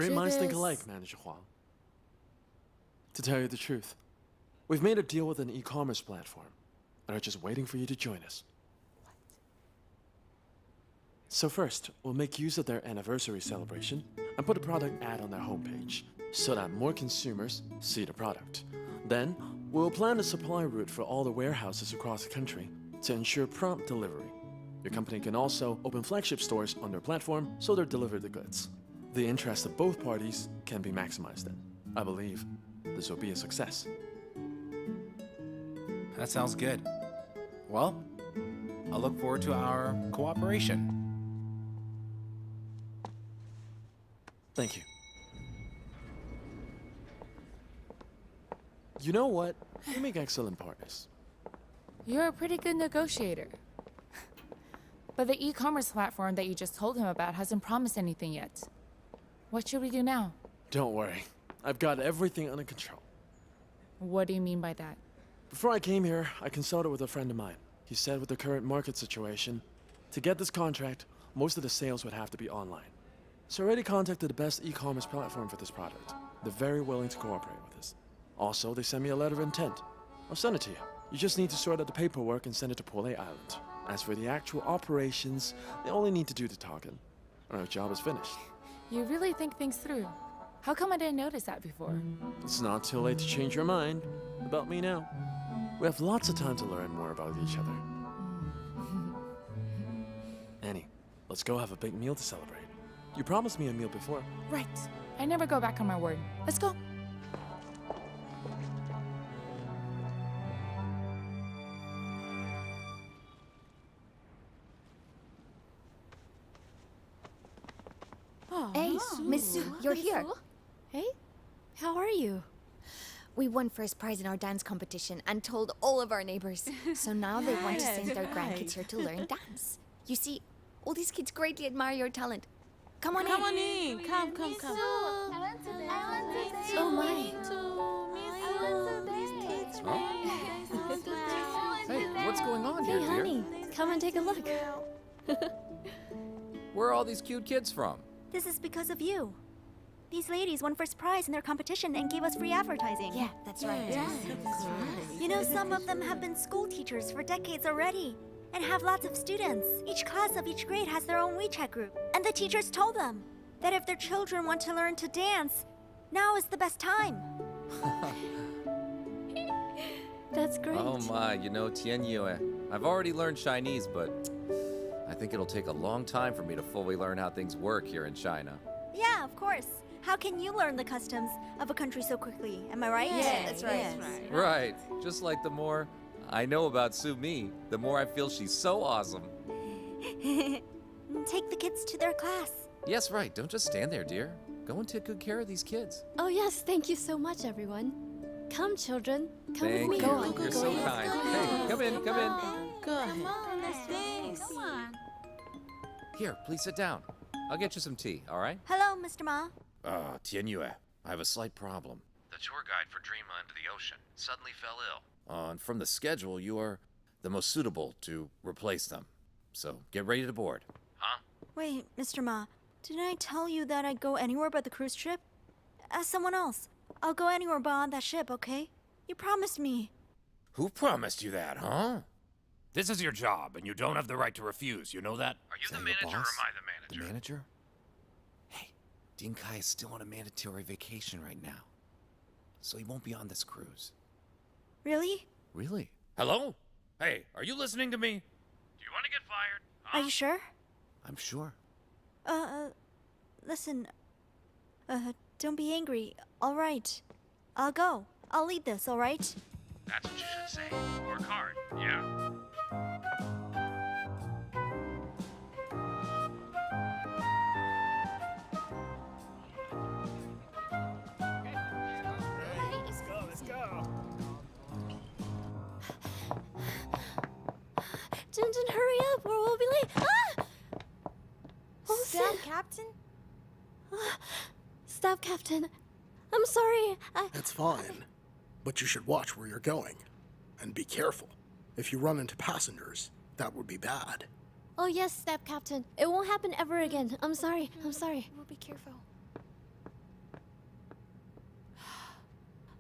Great minds think alike, Manager Huang. To tell you the truth, we've made a deal with an e-commerce platform and are just waiting for you to join us. What? So first, we'll make use of their anniversary celebration and put a product ad on their homepage so that more consumers see the product. Then, we'll plan a supply route for all the warehouses across the country to ensure prompt delivery. Your company can also open flagship stores on their platform so they'll deliver the goods. The interest of both parties can be maximized then. I believe this will be a success. That sounds good. Well, I'll look forward to our cooperation. Thank you. You know what? We make excellent partners. You're a pretty good negotiator. But the e-commerce platform that you just told him about hasn't promised anything yet. What should we do now? Don't worry. I've got everything under control. What do you mean by that? Before I came here, I consulted with a friend of mine. He said with the current market situation, to get this contract, most of the sales would have to be online. So I already contacted the best e-commerce platform for this product. They're very willing to cooperate with us. Also, they sent me a letter of intent. I'll send it to you. You just need to sort out the paperwork and send it to Pole Island. As for the actual operations, they only need to do the talking. Our job is finished. You really think things through. How come I didn't notice that before? It's not too late to change your mind about me now. We have lots of time to learn more about each other. Annie, let's go have a big meal to celebrate. You promised me a meal before. Right. I never go back on my word. Let's go. Hey, Miss Su, you're here. Hey, how are you? We won first prize in our dance competition and told all of our neighbors. So now they want to send their grandkids here to learn dance. You see, all these kids greatly admire your talent. Come on in. Come on in. Come. Oh my. Hey, what's going on Hey, here, dear? honey, come and take a look. Where are all these cute kids from? This is because of you. These ladies won first prize in their competition and gave us free advertising. Yeah, that's right. You know, some of them have been school teachers for decades already and have lots of students. Each class of each grade has their own WeChat group. And the teachers told them that if their children want to learn to dance, now is the best time. That's great. Oh my, you know, Tian Yue, I've already learned Chinese, but I think it'll take a long time for me to fully learn how things work here in China. Yeah, of course. How can you learn the customs of a country so quickly? Am I right? Yeah, that's right. Right. Just like the more I know about Su Mi, the more I feel she's so awesome. Take the kids to their class. Yes, right. Don't just stand there, dear. Go and take good care of these kids. Oh yes, thank you so much, everyone. Come, children. Come Thank with me. you. You're so kind. Hey, come in. Go ahead. Come on. Here, please sit down. I'll get you some tea, all right? Hello, Mr. Ma. Tian Yue, I have a slight problem. The tour guide for Dreamland to the Ocean suddenly fell ill. And from the schedule, you are the most suitable to replace them. So get ready to board. Huh? Wait, Mr. Ma. Didn't I tell you that I'd go anywhere but the cruise ship? Ask someone else. I'll go anywhere but on that ship, okay? You promised me. Who promised you that, huh? This is your job, and you don't have the right to refuse, you know that? Are you Is the that your manager or boss? am I the manager? The manager? Hey, Ding Kai is still on a mandatory vacation right now. So he won't be on this cruise. Really? Really? Hello? Hey, are you listening to me? Do you want to get fired? Are you sure? I'm sure. Listen. Don't be angry. All right. I'll go. I'll lead this, all right? That's what you should say. Work hard. Yeah. Jinjin, hurry up, or we'll be late. Ah! Oh, Staff Captain? Staff Captain, I'm sorry. That's fine. But you should watch where you're going. And be careful. If you run into passengers, that would be bad. Oh yes, Staff Captain. It won't happen ever again. I'm sorry. We'll be careful.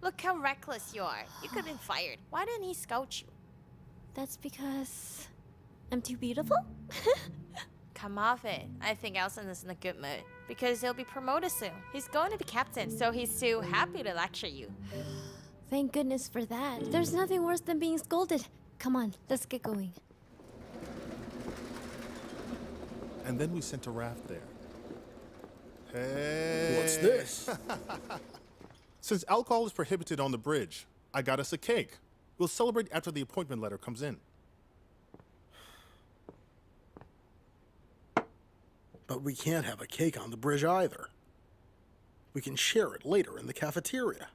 Look how reckless you are. You could have been fired. Why didn't he scout you? That's because I'm too beautiful? Come off it. I think Elson is in a good mood. Because he'll be promoted soon. He's going to be captain, so he's too happy to lecture you. Thank goodness for that. There's nothing worse than being scolded. Come on, let's get going. And then we sent a raft there. Hey! What's this? Since alcohol is prohibited on the bridge, I got us a cake. We'll celebrate after the appointment letter comes in. But we can't have a cake on the bridge either. We can share it later in the cafeteria.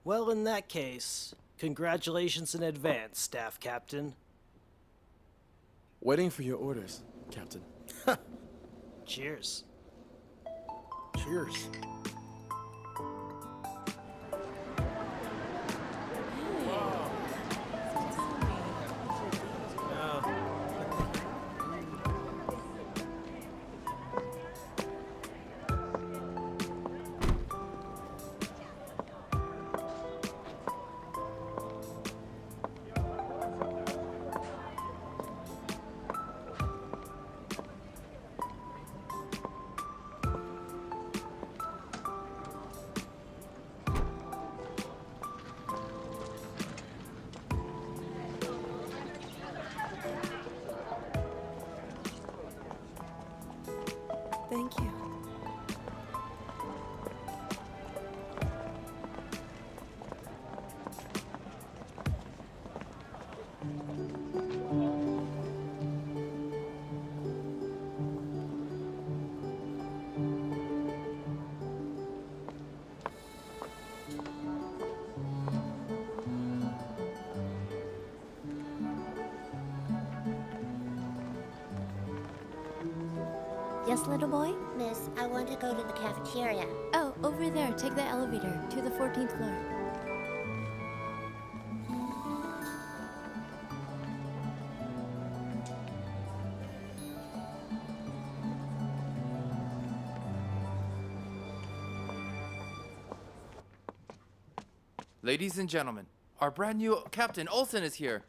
Well, in that case, congratulations in advance, Staff Captain. Waiting for your orders, Captain. Cheers. Cheers. Thank you. Yes, little boy? Miss, I want to go to the cafeteria. Oh, over there. Take the elevator to the 14th floor. Ladies and gentlemen, our brand new Captain Olsen is here.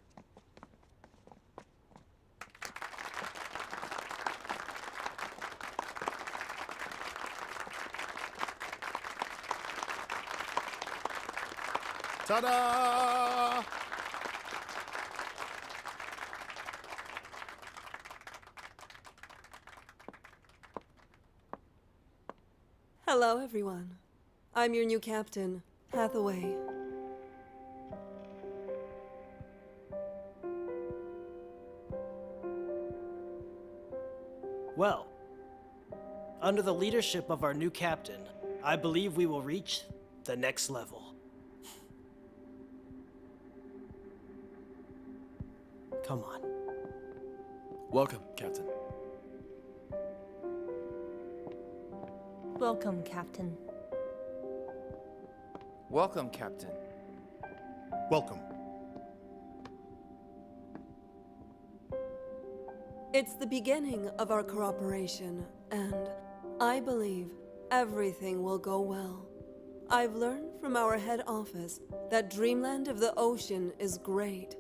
Ta-da! Hello, everyone. I'm your new captain, Hathaway. Well, under the leadership of our new captain, I believe we will reach the next level. Come on. Welcome, Captain. Welcome, Captain. Welcome, Captain. Welcome. It's the beginning of our cooperation, and I believe everything will go well. I've learned from our head office that Dreamland of the Ocean is great.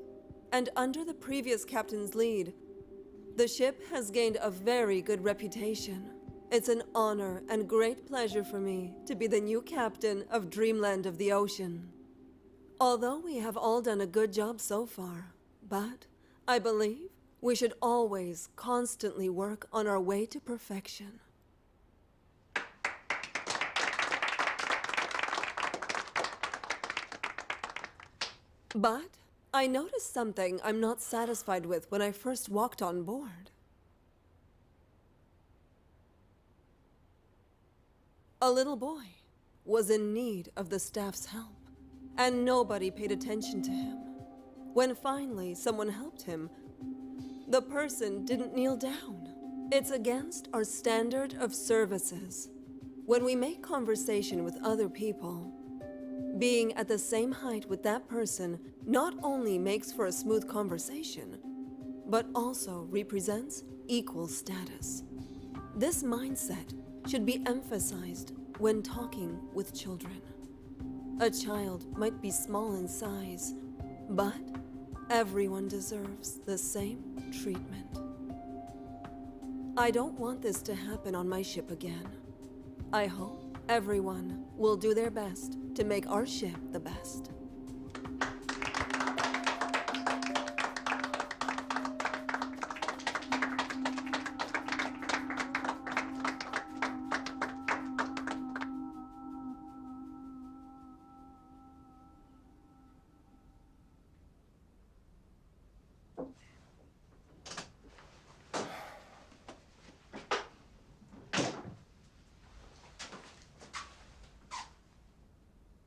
And under the previous captain's lead, the ship has gained a very good reputation. It's an honor and great pleasure for me to be the new captain of Dreamland of the Ocean. Although we have all done a good job so far, but I believe we should always constantly work on our way to perfection. But I noticed something I'm not satisfied with when I first walked on board. A little boy was in need of the staff's help, and nobody paid attention to him. When finally someone helped him, the person didn't kneel down. It's against our standard of services. When we make conversation with other people, being at the same height with that person not only makes for a smooth conversation, but also represents equal status. This mindset should be emphasized when talking with children. A child might be small in size, but everyone deserves the same treatment. I don't want this to happen on my ship again. I hope everyone will do their best to make our ship the best.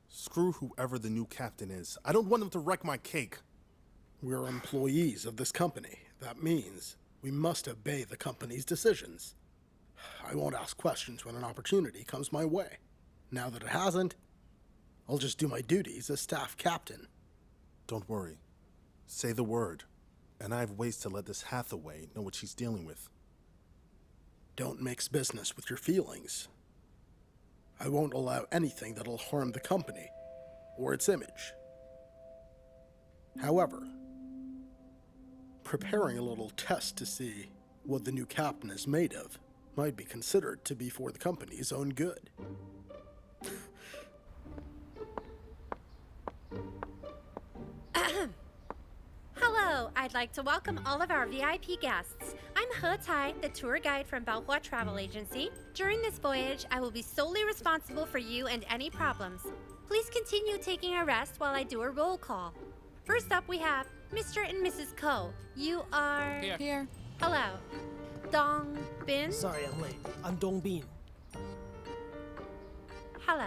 Screw whoever the new captain is. I don't want him to wreck my cake. We're employees of this company. That means we must obey the company's decisions. I won't ask questions when an opportunity comes my way. Now that it hasn't, I'll just do my duties as staff captain. Don't worry. Say the word, and I have ways to let this Hathaway know what she's dealing with. Don't mix business with your feelings. I won't allow anything that'll harm the company or its image. However, preparing a little test to see what the new captain is made of might be considered to be for the company's own good. Hello, I'd like to welcome all of our VIP guests. I'm He Tai, the tour guide from BINGE-WORTHY Travel Agency. During this voyage, I will be solely responsible for you and any problems. Please continue taking a rest while I do a roll call. First up, we have Mr. and Mrs. Ko. You are... Here. Hello. Dong Bin? Sorry I'm late. I'm Dong Bin. Hello.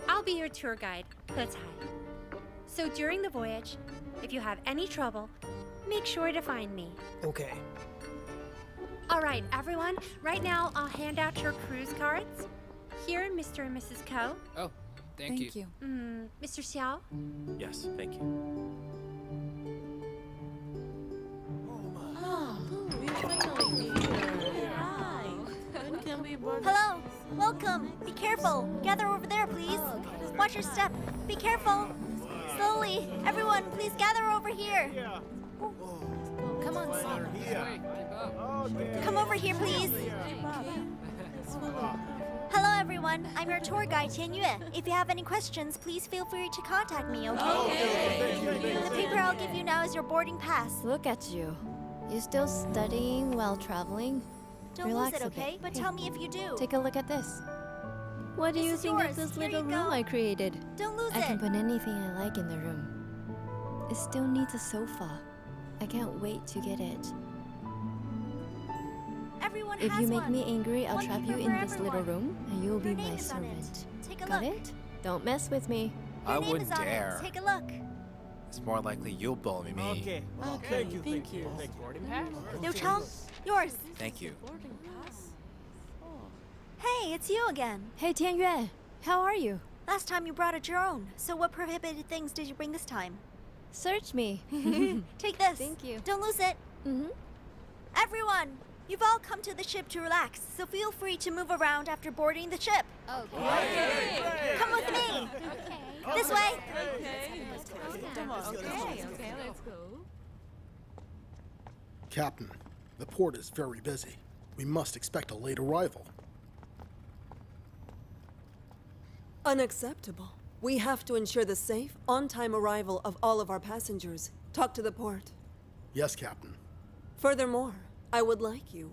I'll be your tour guide, He Tai. So during the voyage, if you have any trouble, make sure to find me. Okay. All right, everyone. Right now, I'll hand out your cruise cards. Here, Mr. and Mrs. Ko. Oh, thank you. Mr. Xiao? Yes, thank you. Hello. Welcome. Be careful. Gather over there, please. Watch your step. Be careful. Slowly. Everyone, please gather over here. Come on, son. Come over here, please. Hello, everyone. I'm your tour guide, Tian Yue. If you have any questions, please feel free to contact me, okay? The paper I'll give you now is your boarding pass. Look at you. You still studying while traveling? Don't Relax lose it, a bit. okay? But tell me if you do. Take a look at this. What do This you is think yours. of this Here little you room go. I created? Don't lose I can it. put anything I like in the room. It still needs a sofa. I can't wait to get it. Everyone If has you make one. me angry, I'll One trap you paper in for this little everyone. room, and you'll be Your my name is on it. servant. Take a Got look. it? Don't mess with me. I Your name wouldn't is on dare. it. Take a look. It's more likely you'll bully me. Okay. Thank you. Thank you. Liu Chang, yours. Thank you. Hey, it's you again. Hey, Tian Yue. How are you? Last time you brought a drone. So what prohibited things did you bring this time? Search me. Take this. Thank you. Don't lose it. Mm-hmm. Everyone, you've all come to the ship to relax, so feel free to move around after boarding the ship. Okay. Come with me. This way. Okay, let's go. Captain, the port is very busy. We must expect a late arrival. Unacceptable. We have to ensure the safe, on-time arrival of all of our passengers. Talk to the port. Yes, Captain. Furthermore, I would like you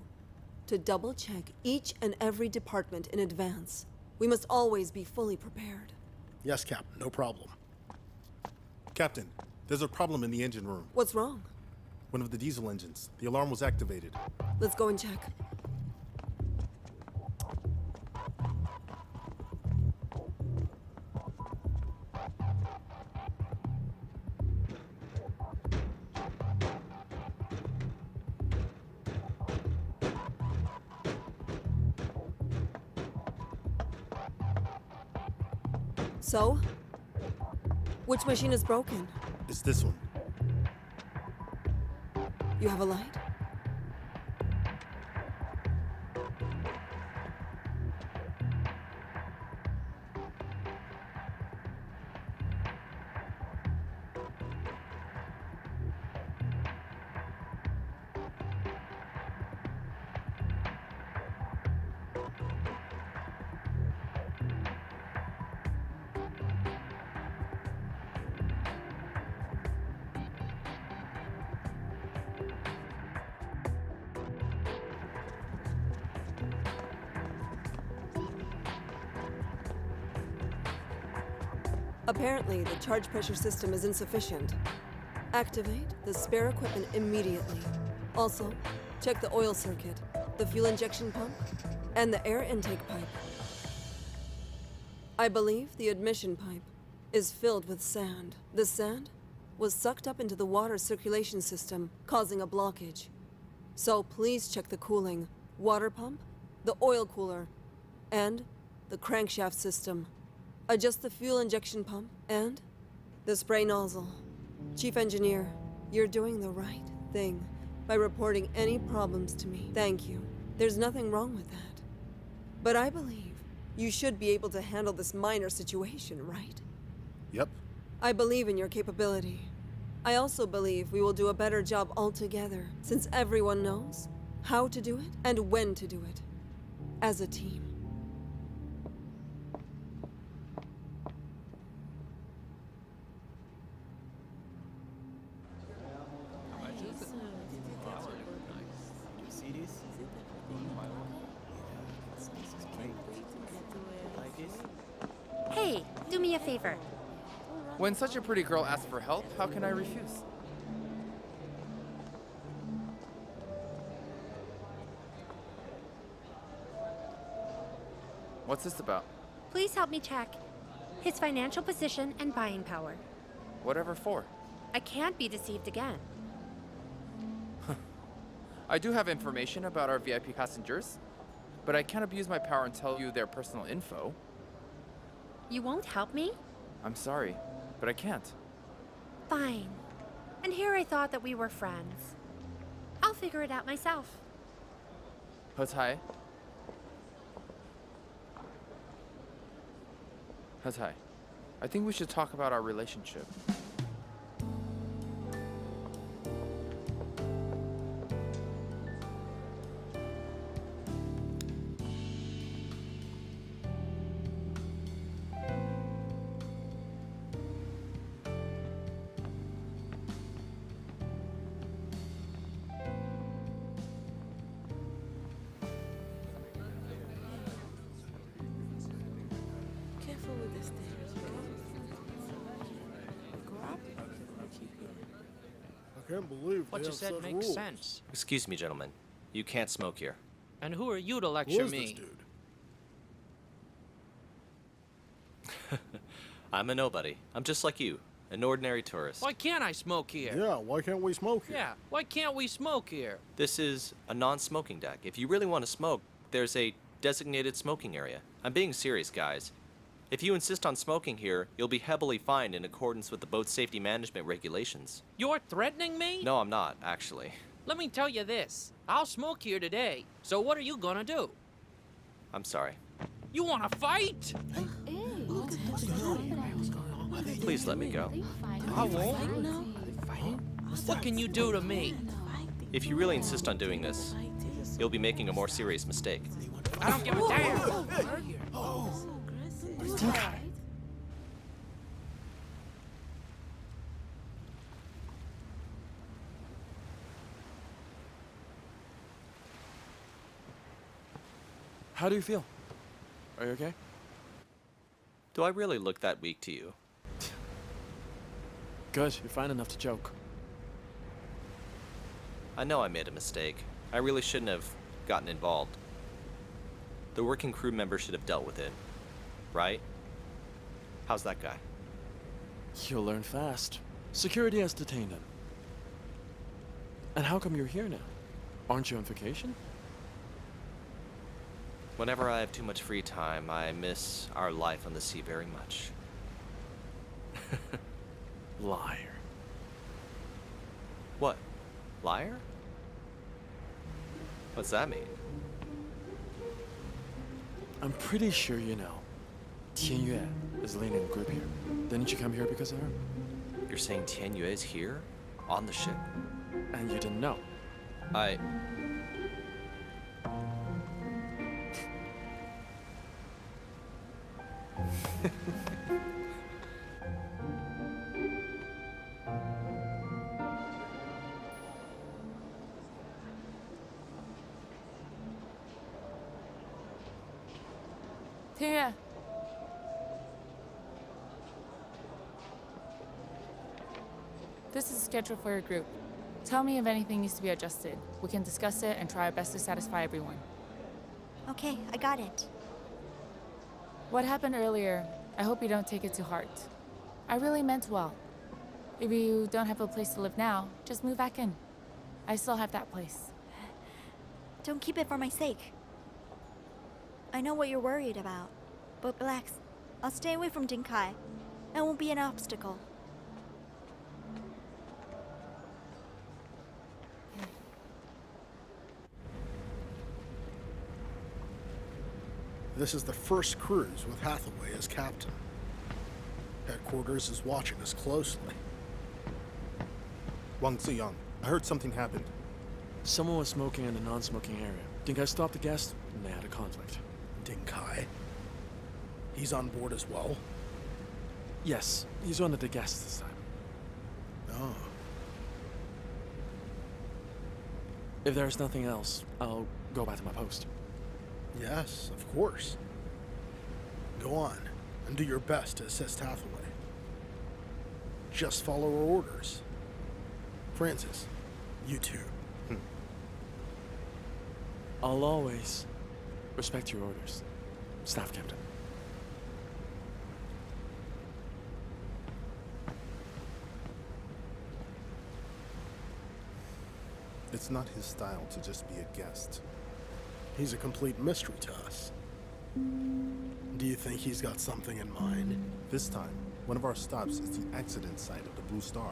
to double-check each and every department in advance. We must always be fully prepared. Yes, Captain, no problem. Captain, there's a problem in the engine room. What's wrong? One of the diesel engines. The alarm was activated. Let's go and check. So? Which machine is broken? It's this one. You have a light? Apparently, the charge pressure system is insufficient. Activate the spare equipment immediately. Also, check the oil circuit, the fuel injection pump, and the air intake pipe. I believe the admission pipe is filled with sand. The sand was sucked up into the water circulation system, causing a blockage. So please check the cooling, water pump, the oil cooler, and the crankshaft system. Adjust the fuel injection pump and the spray nozzle. Chief Engineer, you're doing the right thing by reporting any problems to me. Thank you. There's nothing wrong with that. But I believe you should be able to handle this minor situation, right? Yep. I believe in your capability. I also believe we will do a better job altogether, since everyone knows how to do it and when to do it, as a team. Hey, do me a favor. When such a pretty girl asks for help, how can I refuse? What's this about? Please help me check his financial position and buying power. Whatever for? I can't be deceived again. I do have information about our VIP passengers, but I can't abuse my power and tell you their personal info. You won't help me? I'm sorry, but I can't. Fine. And here I thought that we were friends. I'll figure it out myself. Hotai. Hotai, I think we should talk about our relationship. I can't believe What they you have said such makes rules. sense. Excuse me, gentlemen. You can't smoke here. And who are you to Who lecture is me? this dude? I'm a nobody. I'm just like you, an ordinary tourist. Why can't I smoke here? Yeah, why can't we smoke here? Yeah, why can't we smoke here? This is a non-smoking deck. If you really want to smoke, there's a designated smoking area. I'm being serious, guys. If you insist on smoking here, you'll be heavily fined in accordance with the boat safety management regulations. You're threatening me? No, I'm not, actually. Let me tell you this. I'll smoke here today. So what are you gonna do? I'm sorry. You wanna fight? Please let me go. I won't. What can you do to me? If you really insist on doing this, you'll be making a more serious mistake. I don't give a damn. How do you feel? Are you okay? Do I really look that weak to you? Good, you're fine enough to joke. I know I made a mistake. I really shouldn't have gotten involved. The working crew member should have dealt with it, right? How's that guy? You'll learn fast. Security has detained him. And how come you're here now? Aren't you on vacation? Whenever I have too much free time, I miss our life on the sea very much. Liar. What? Liar? What's that mean? I'm pretty sure you know. Tian Yue is leading a group here. Didn't you come here because of her? You're saying Tian Yue is here? On the ship? And you didn't know? I... Tian Yue. This is scheduled for your group. Tell me if anything needs to be adjusted. We can discuss it and try our best to satisfy everyone. Okay, I got it. What happened earlier, I hope you don't take it to heart. I really meant well. If you don't have a place to live now, just move back in. I still have that place. Don't keep it for my sake. I know what you're worried about, but relax. I'll stay away from Jinkai. It won't be an obstacle. This is the first cruise with Hathaway as captain. Headquarters is watching us closely. Wang Ziyang, I heard something happened. Someone was smoking in the non-smoking area. Dinkai stopped the guest, and they had a conflict. Dinkai? He's on board as well? Yes, he's one of the guests this time. Oh. If there's nothing else, I'll go back to my post. Yes, of course. Go on, and do your best to assist Hathaway. Just follow our orders. Francis, you too. I'll always respect your orders, Staff Captain. It's not his style to just be a guest. He's a complete mystery to us. Do you think he's got something in mind? This time, one of our stops is the accident site of the Blue Star.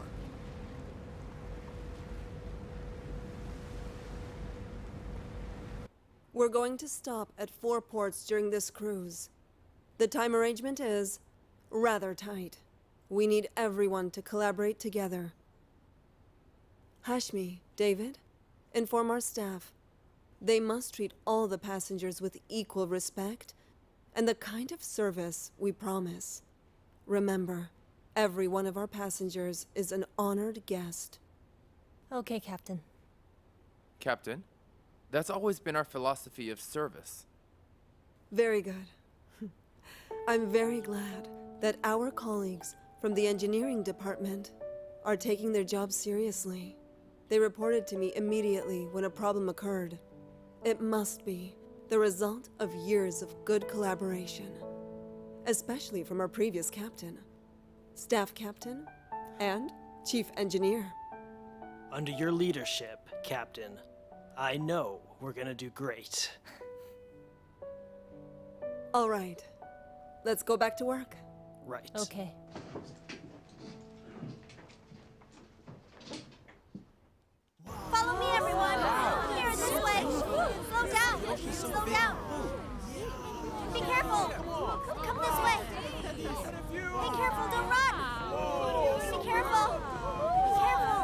We're going to stop at 4 ports during this cruise. The time arrangement is rather tight. We need everyone to collaborate together. Hashmi, David, inform our staff. They must treat all the passengers with equal respect and the kind of service we promise. Remember, every one of our passengers is an honored guest. Okay, Captain. Captain, that's always been our philosophy of service. Very good. I'm very glad that our colleagues from the engineering department are taking their job seriously. They reported to me immediately when a problem occurred. It must be the result of years of good collaboration, especially from our previous captain, staff captain, and chief engineer. Under your leadership, Captain, I know we're gonna do great. All right, let's go back to work. Right. Okay. Follow me, everyone! Here, this way! Slow down! Slow down! Be careful! Come this way! Be careful, don't run! Be careful! Be careful!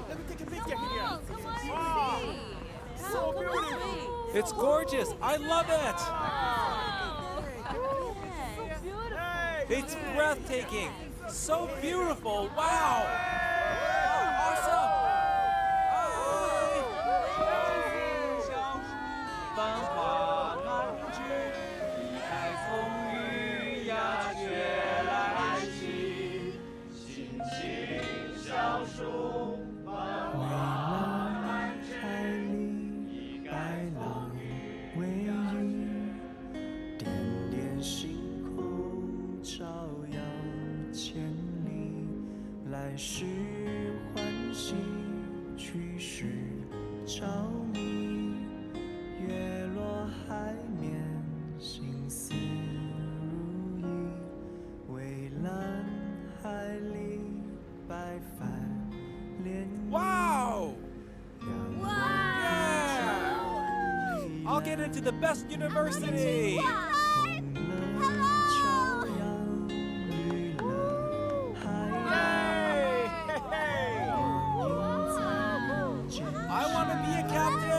Let me take a peek here. So beautiful! It's gorgeous! I love it! It's breathtaking! So beautiful! Wow! Awesome! Wow! Yeah! I'll get into the best university! I want to be a captain!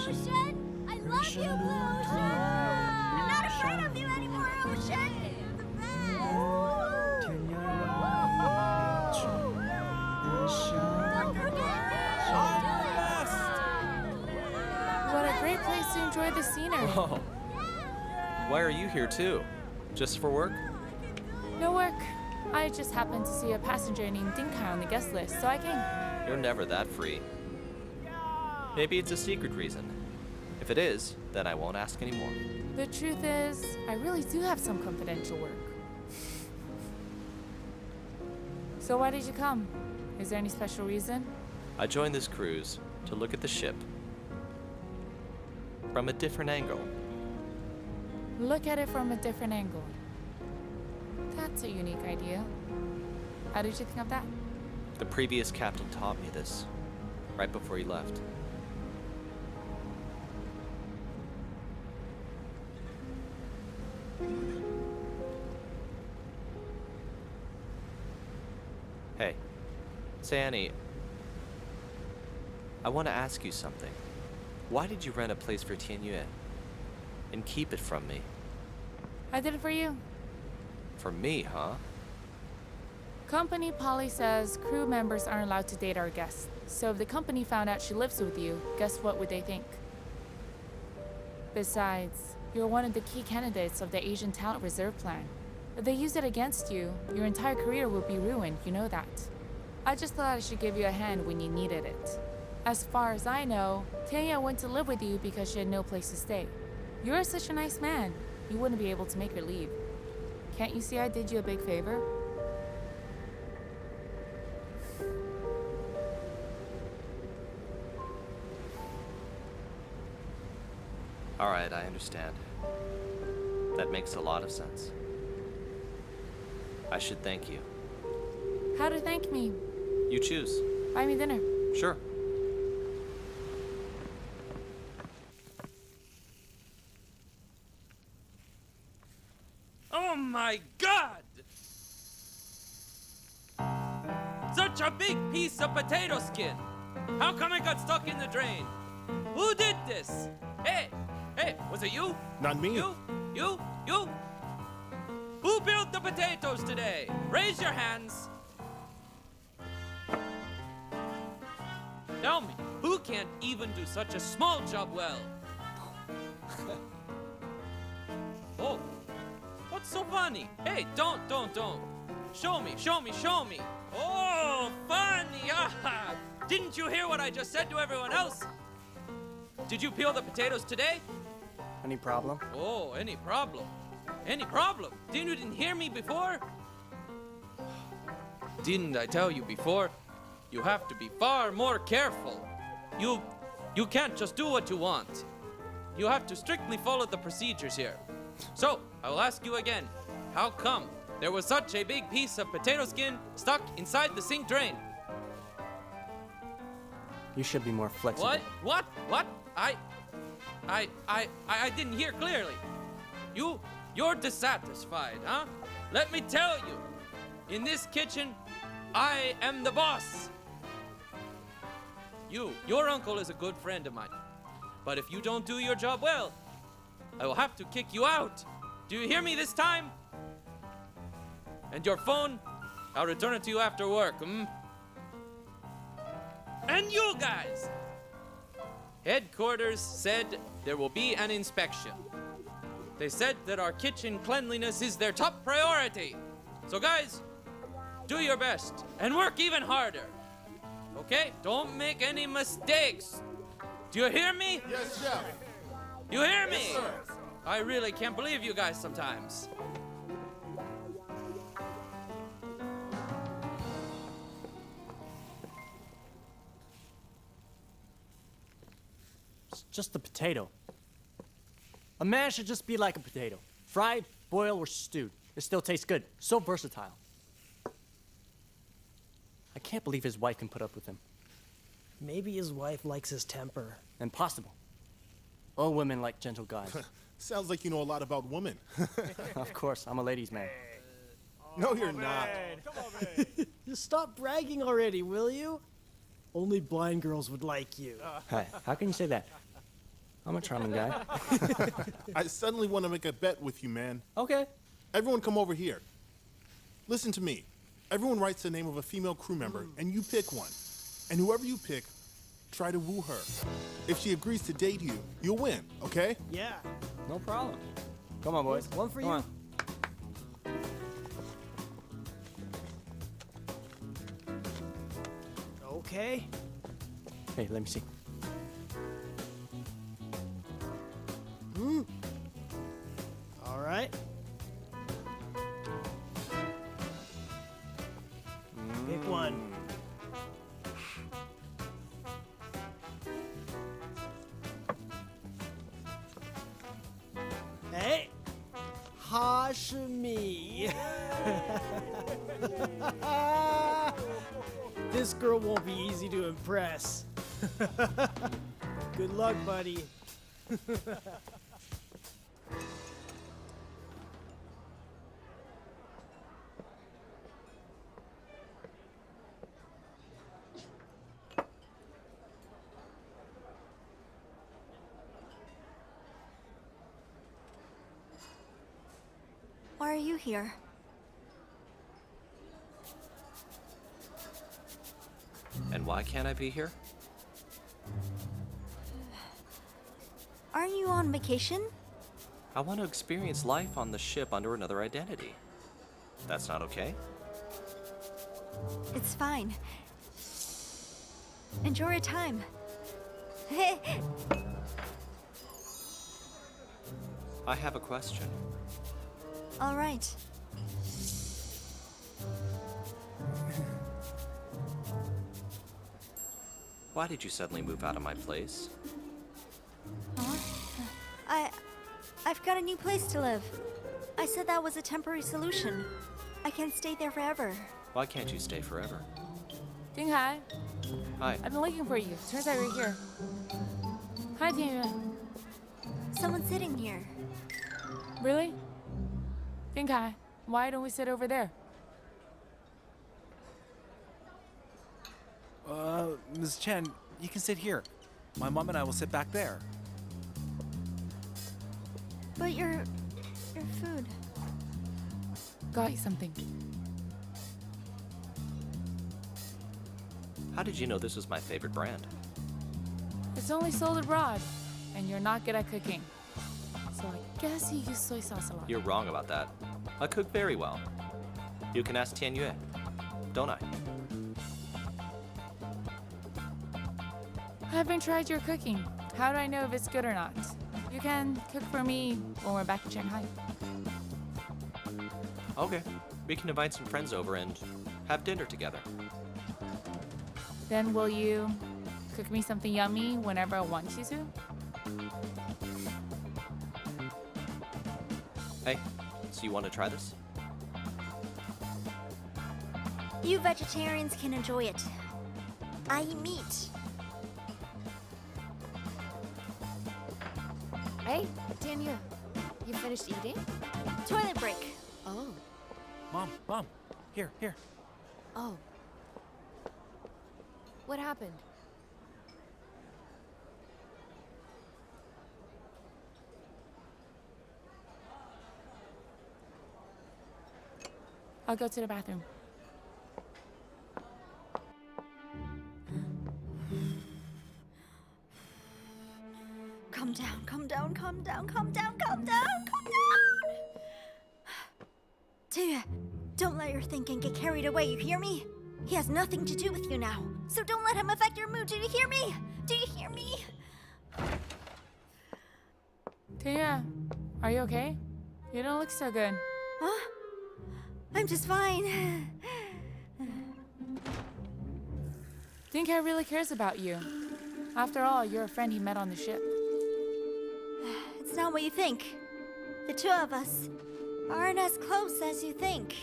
Ocean! I love you, Blue Ocean! I'm not afraid of you anymore, Ocean! You're the best! What a great place to enjoy the scenery. Whoa. Why are you here too? Just for work? No work. I just happened to see a passenger named Ding Kai on the guest list, so I came. You're never that free. Maybe it's a secret reason. If it is, then I won't ask anymore. The truth is, I really do have some confidential work. So why did you come? Is there any special reason? I joined this cruise to look at the ship from a different angle. Look at it from a different angle. That's a unique idea. How did you think of that? The previous captain taught me this, right before he left. Hey, say Annie, I want to ask you something. Why did you rent a place for Tian Yue and keep it from me? I did it for you. For me, huh? Company policy says crew members aren't allowed to date our guests. So if the company found out she lives with you, guess what would they think? Besides, you're one of the key candidates of the Asian Talent Reserve Plan. If they use it against you, your entire career will be ruined, you know that. I just thought I should give you a hand when you needed it. As far as I know, Tian Yue went to live with you because she had no place to stay. You're such a nice man, you wouldn't be able to make her leave. Can't you see I did you a big favor? All right, I understand. That makes a lot of sense. I should thank you. How to thank me? You choose. Buy me dinner. Sure. Oh my God! Such a big piece of potato skin! How come it got stuck in the drain? Who did this? Hey! Hey, was it you? Not me. You? Who peeled the potatoes today? Raise your hands. Tell me, who can't even do such a small job well? Oh, what's so funny? Hey, don't. Show me. Oh, funny. Ah. Didn't you hear what I just said to everyone else? Did you peel the potatoes today? Any problem? Oh, any problem? Didn't hear me before? Didn't I tell you before? You have to be far more careful. You can't just do what you want. You have to strictly follow the procedures here. So, I will ask you again. How come there was such a big piece of potato skin stuck inside the sink drain? You should be more flexible. What? I didn't hear clearly. You're dissatisfied, huh? Let me tell you, in this kitchen, I am the boss. Your uncle is a good friend of mine. But if you don't do your job well, I will have to kick you out. Do you hear me this time? And your phone, I'll return it to you after work, And you guys! Headquarters said there will be an inspection. They said that our kitchen cleanliness is their top priority. So guys, do your best and work even harder. Okay? Don't make any mistakes. Do you hear me? Yes, Chef. You hear me? Yes, sir. I really can't believe you guys sometimes. It's just a potato. A man should just be like a potato. Fried, boiled, or stewed. It still tastes good. So versatile. I can't believe his wife can put up with him. Maybe his wife likes his temper. Impossible. All women like gentle guys. Sounds like you know a lot about women. Of course, I'm a ladies' man. No, you're not. Just stop bragging already, will you? Only blind girls would like you. Hey, how can you say that? I'm a charming guy. I suddenly want to make a bet with you, man. Okay. Everyone come over here. Listen to me. Everyone writes the name of a female crew member, and you pick one. And whoever you pick, try to woo her. If she agrees to date you, you'll win, okay? Yeah. No problem. Come on, boys. One for Come you. on. okay? Hey, let me see. All right. Pick one. Hey, 哈是米. This girl won't be easy to impress. Good luck, buddy. Why are you here? And why can't I be here? Aren't you on vacation? I want to experience life on the ship under another identity. That's not okay? It's fine. Enjoy your time. I have a question. All right. Why did you suddenly move out of my place? I've got a new place to live. I said that was a temporary solution. I can't stay there forever. Why can't you stay forever? Ding Hai. Hi. I've been looking for you. Turns out you're here. Hi, Tian Yue. Someone's sitting here. Really? Ding Hai, why don't we sit over there? Ms. Chen, you can sit here. My mom and I will sit back there. But your food. Got you something. How did you know this was my favorite brand? It's only sold abroad, and you're not good at cooking. So I guess you use soy sauce a lot. You're wrong about that. I cook very well. You can ask Tian Yue, don't I? I haven't tried your cooking. How do I know if it's good or not? You can cook for me when we're back in Shanghai. Okay. We can invite some friends over and have dinner together. Then will you cook me something yummy whenever I want you to? Hey, so you want to try this? You vegetarians can enjoy it. I eat meat. Hey, Tian Yue, you finished eating? Toilet break. Oh. Mom, here. Oh. What happened? I'll go to the bathroom. Calm down, calm down, calm down, calm down, calm down, calm down! Tian, don't let your thinking get carried away, you hear me? He has nothing to do with you now, so don't let him affect your mood, do you hear me? Do you hear me? Tian, are you okay? You don't look so good. Huh? I'm just fine. Ding Hai really cares about you. After all, you're a friend he met on the ship. It's not what you think. The two of us aren't as close as you think.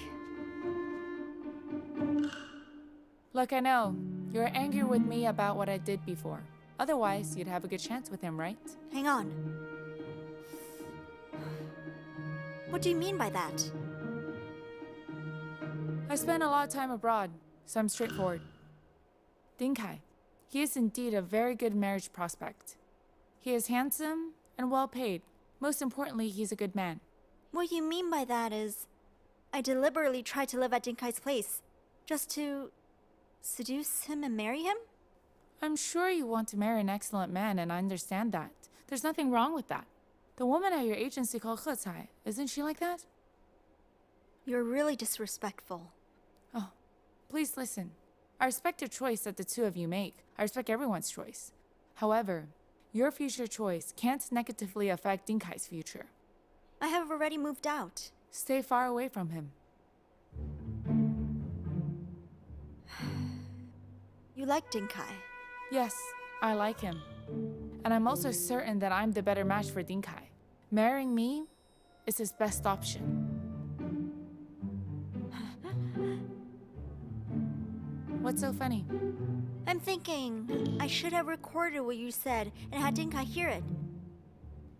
Look, I know. You're angry with me about what I did before. Otherwise, you'd have a good chance with him, right? Hang on. What do you mean by that? I spent a lot of time abroad, so I'm straightforward. Ding Hai, he is indeed a very good marriage prospect. He is handsome and well paid. Most importantly, he's a good man. What you mean by that is, I deliberately tried to live at Ding Kai's place, just to seduce him and marry him? I'm sure you want to marry an excellent man, and I understand that. There's nothing wrong with that. The woman at your agency called He Cai, isn't she like that? You're really disrespectful. Oh, please listen. I respect your choice that the two of you make. I respect everyone's choice. However, your future choice can't negatively affect Dinkai's future. I have already moved out. Stay far away from him. You like Dinkai? Yes, I like him. And I'm also certain that I'm the better match for Dinkai. Marrying me is his best option. What's so funny? I'm thinking I should have recorded what you said and had Dinkai hear it.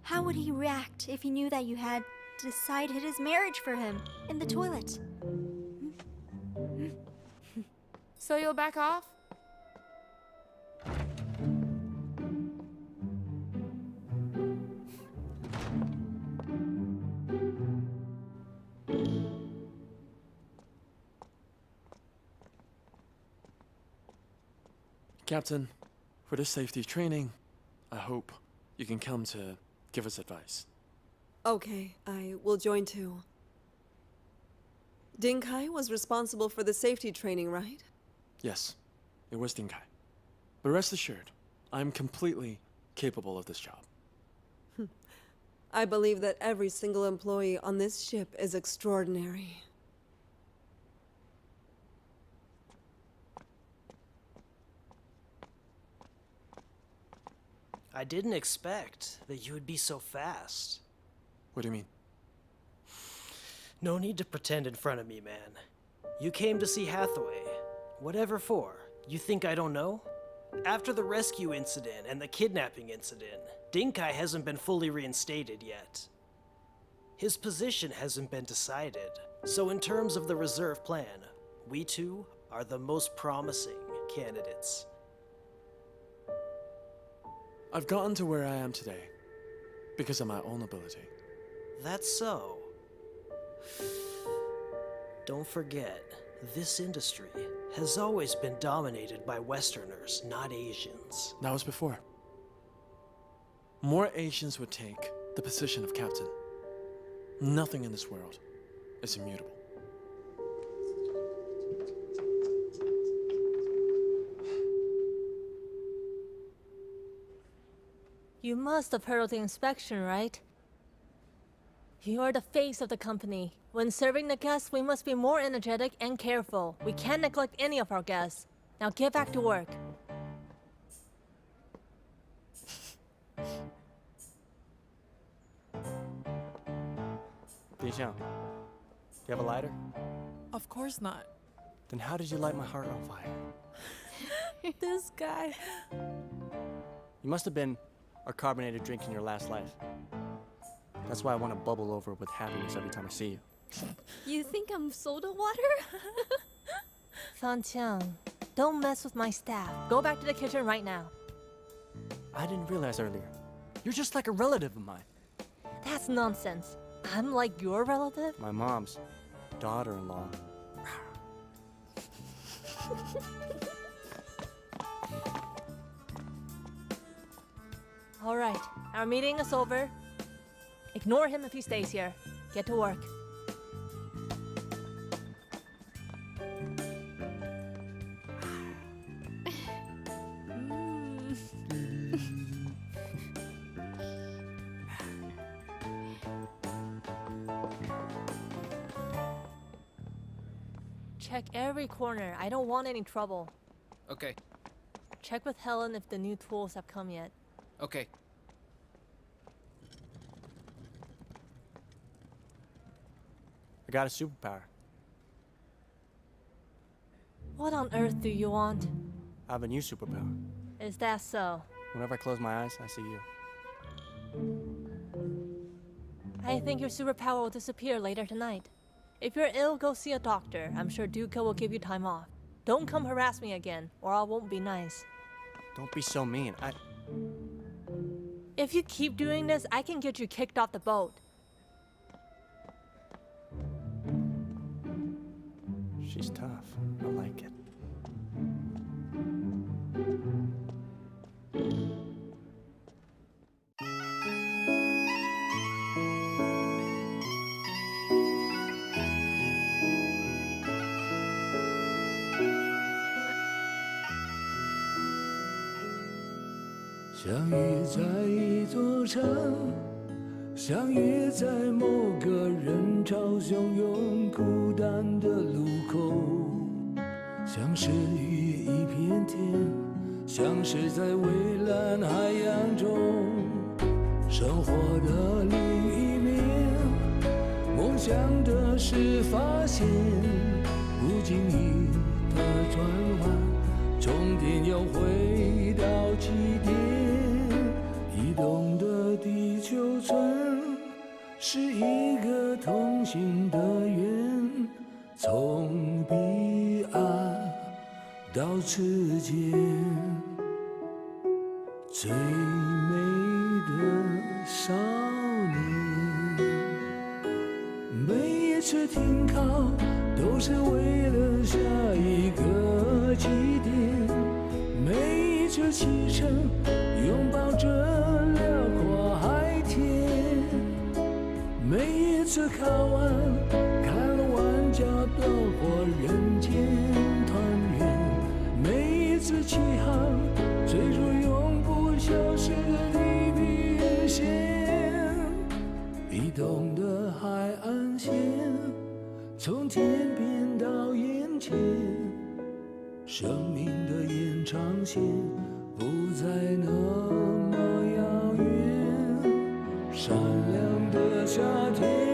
How would he react if he knew that you had decided his marriage for him in the toilet? So you'll back off? Captain, for this safety training, I hope you can come to give us advice. Okay, I will join too. Dinkai was responsible for the safety training, right? Yes, it was Dinkai. But rest assured, I'm completely capable of this job. I believe that every single employee on this ship is extraordinary. I didn't expect that you would be so fast. What do you mean? No need to pretend in front of me, man. You came to see Hathaway. Whatever for? You think I don't know? After the rescue incident and the kidnapping incident, Dinkai hasn't been fully reinstated yet. His position hasn't been decided. So in terms of the reserve plan, we two are the most promising candidates. I've gotten to where I am today because of my own ability. That's so. Don't forget, this industry has always been dominated by Westerners, not Asians. That was before. More Asians would take the position of captain. Nothing in this world is immutable. You must have heard of the inspection, right? You are the face of the company. When serving the guests, we must be more energetic and careful. We can't neglect any of our guests. Now get back to work. Zhang, do you have a lighter? Of course not. Then how did you light my heart on fire? This guy. You must have been a carbonated drink in your last life. That's why I want to bubble over with happiness every time I see you. You think I'm soda water? Santiang, don't mess with my staff. Go back to the kitchen right now. I didn't realize earlier. You're just like a relative of mine. That's nonsense. I'm like your relative? My mom's daughter-in-law. All right, our meeting is over. Ignore him if he stays here. Get to work. Check every corner. I don't want any trouble. Okay, Check with Helen if the new tools have come yet. okay. I got a superpower. What on earth do you want? I have a new superpower. Is that so? Whenever I close my eyes, I see you. I think your superpower will disappear later tonight. If you're ill, go see a doctor. I'm sure Duca will give you time off. Don't come harass me again, or I won't be nice. Don't be so mean. If you keep doing this, I can get you kicked off the boat. She's tough. I like it. 相遇在一座城，相遇在某个人潮汹涌孤单的路口，像是与一片天，像是在蔚蓝海洋中，生活的另一面，梦想的是发现，不经意的转弯，终点又回到起点。移动的地球村是一个同行的圆，从彼岸到此间，最美的少年。每一次停靠都是为了下一个起点，每一次启程拥抱着辽阔海天，每一次靠岸看了万家灯火人间团圆，每一次起航追逐永不消失的地平线，移动的海岸线从天边到眼前，生命的延长线不再那么遥远，闪亮的夏天